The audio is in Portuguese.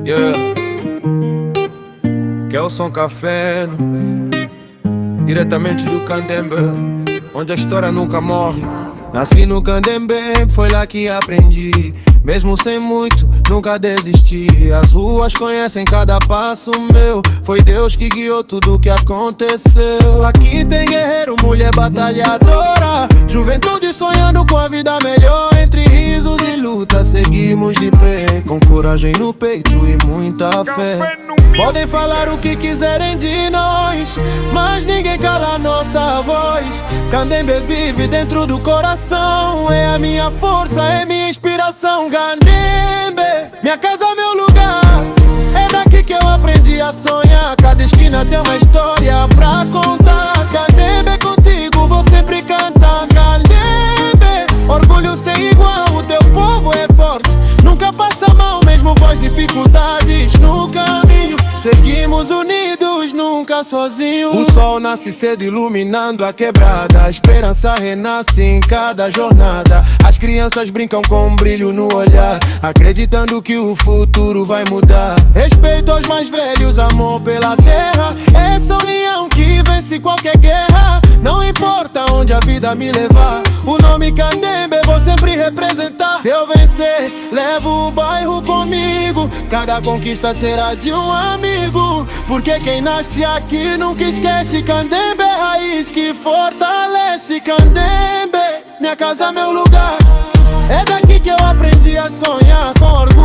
Yeah. Kelson Café, diretamente do Candembe, onde a história nunca morre. Nasci no Candembe, foi lá que aprendi. Mesmo sem muito, nunca desisti. As ruas conhecem cada passo meu. Foi Deus que guiou tudo que aconteceu. Aqui tem guerreiro, mulher batalhadora, juventude sonhando com a vida melhor. Entre risos e luta, seguimos de pé, com coragem no peito e muita fé. Podem falar o que quiserem de nós, mas ninguém cala a nossa voz. Candembe vive dentro do coração, é a minha força, é minha inspiração. Candembe, minha casa, meu lugar, é daqui que eu aprendi a sonhar. Cada esquina tem uma história pra contar. Candembe, contigo vou sempre cantar. Candembe, orgulho sem igual, o teu povo é forte, nunca passa mal mesmo com as dificuldades no caminho. Seguimos unidos, nunca sozinhos. O sol nasce cedo iluminando a quebrada, a esperança renasce em cada jornada. As crianças brincam com um brilho no olhar, acreditando que o futuro vai mudar. Respeito aos mais velhos, amor pela terra, é São Leão que vence qualquer guerra. Não importa onde a vida me levar, o nome Candembe vou sempre representar. Se eu vencer, levo o bairro comigo, cada conquista será de um amigo. Porque quem nasce aqui nunca esquece. Candembe é raiz que fortalece. Candembe, minha casa, meu lugar, é daqui que eu aprendi a sonhar com orgulho.